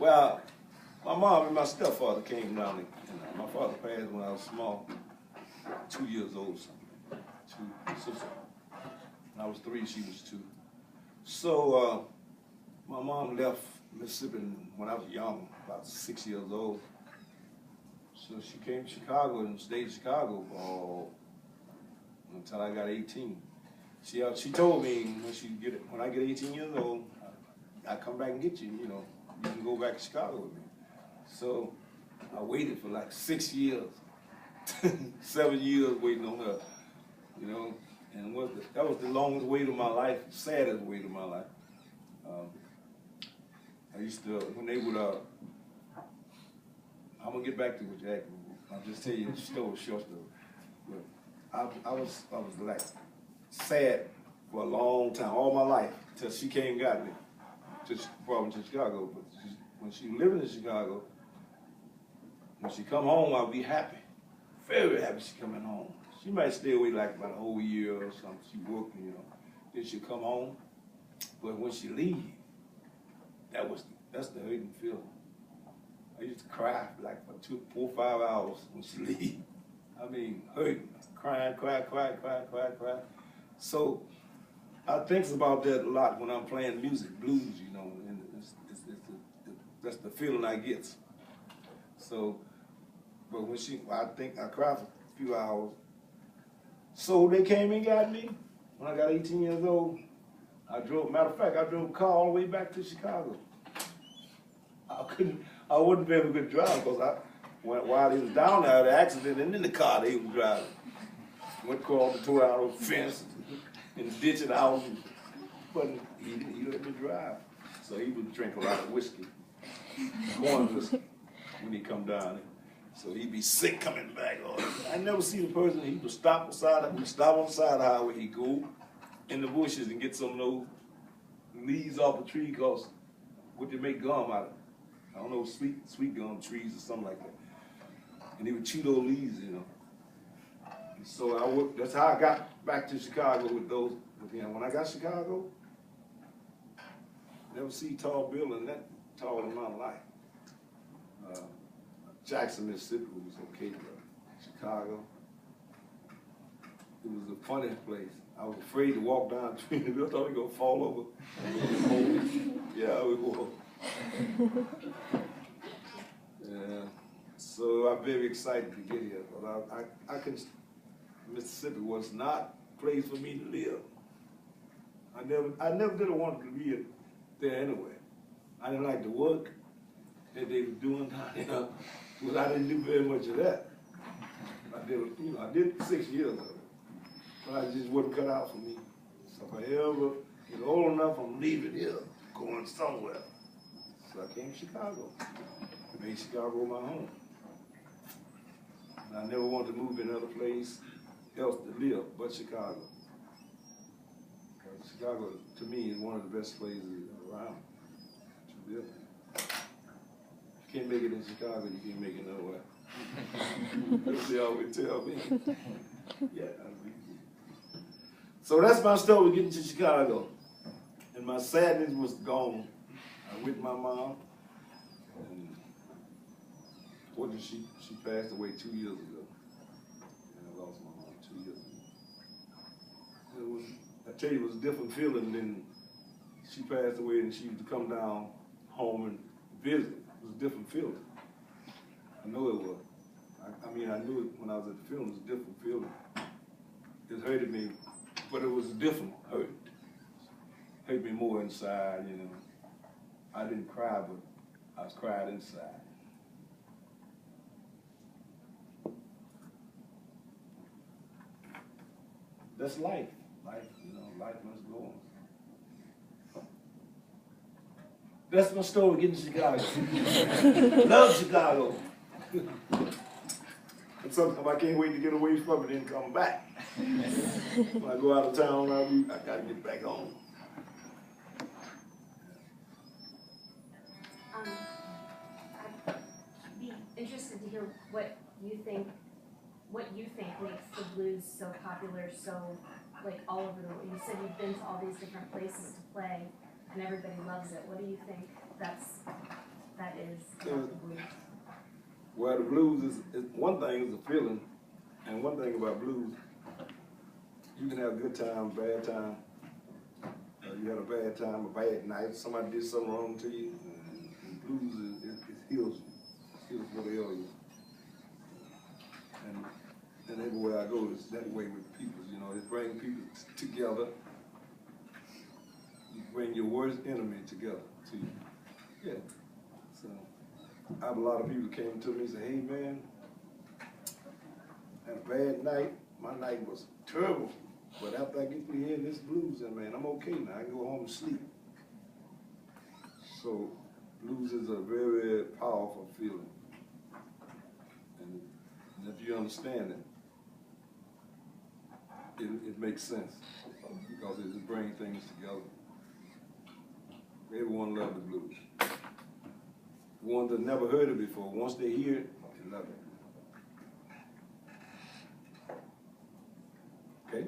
Well, my mom and my stepfather came down. My father passed when I was small, 2 years old. So when I was 3, she was 2. So my mom left Mississippi when I was young, about 6 years old. So she came to Chicago and stayed in Chicago until I got 18. She told me when I get 18 years old, I come back and get you. You know, you can go back to Chicago with me. So I waited for like 6 years, 7 years waiting on her. You know, and that was the longest wait of my life, saddest wait of my life. I used to when they would. I'm gonna get back to what you asked me. I'll just tell you a short story. But I was like sad for a long time, all my life, till she came and got me. Brought me to Chicago. But when she was living in Chicago, when she come home, I'll be happy, very happy she coming home. She might stay away like about a whole year or something. She working, you know. Then she'll come home. But when she leave, that's the hurting feeling. I used to cry like for 2, 4, 5 hours when she leave. I mean, hurting, crying, cry. So I think about that a lot when I'm playing music, blues, you know, and that's the feeling I get. So, but when I think I cried for a few hours. So they came and got me when I got 18 years old. Matter of fact, I drove a car all the way back to Chicago. I wouldn't be able to drive because while they was down there, the accident, and in the car they was driving. Went across the 2-hour fence and ditch it out, but he let me drive. So he would drink a lot of whiskey, corn whiskey, when he come down. So he'd be sick coming back. I never seen a person, he would stop on the side of the highway, he'd go in the bushes and get some of those leaves off the tree because what they make gum out of. I don't know, sweet gum trees or something like that. And he would chew those leaves, you know. And so that's how I got back to Chicago with him. When I got to Chicago, never see tall building that tall in my life. Jackson, Mississippi was okay, but Chicago, it was a funny place. I was afraid to walk down the street. I thought we were gonna fall over. Yeah, we were. Yeah. So I'm very excited to get here. But Mississippi was not a place for me to live. I never did want to live there anyway. I didn't like the work that they were doing down there, because I didn't do very much of that. I did 6 years of it, but I just wasn't cut out for me. So if I ever get old enough, I'm leaving here, going somewhere. So I came to Chicago. I made Chicago my home. And I never wanted to move in another place else to live but Chicago. Because Chicago, to me, is one of the best places around to live. If you can't make it in Chicago, you can't make it nowhere. That's what they always tell me. Yeah. So that's my story getting to Chicago. And my sadness was gone. I with my mom. And she passed away 2 years ago. And I lost my mom 2 years ago. I tell you, it was a different feeling than she passed away and she used to come down home and visit. It was a different feeling. I know it was. I mean, I knew it when I was at the funeral. It was a different feeling. It hurted me, but it was a different hurt. It hurt me more inside, you know. I didn't cry, but I was crying inside. That's life. Life, you know, life must go on. That's my story getting to Chicago. Love Chicago. And sometimes I can't wait to get away from it and come back. When I go out of town, I gotta get back home. I'd be interested to hear what you think makes the blues so popular, so like all over the world. You said you've been to all these different places to play, and everybody loves it. What do you think that Well, the blues is one thing is the feeling, and one thing about blues, you can have a good time, bad time. You had a bad time, a bad night, somebody did something wrong to you, and blues it heals what they owe you. And everywhere I go, it's that way with people, you know, it brings people together. You bring your worst enemy together to you. Yeah. So I have a lot of people came to me and said, hey man, I had a bad night. My night was terrible. But after I get through hearing this blues, and man, I'm okay now. I can go home and sleep. So blues is a very, very powerful feeling. And if you understand it makes sense because it just brings things together. Everyone loves the blues. The ones that never heard it before, once they hear it, they love it. Okay?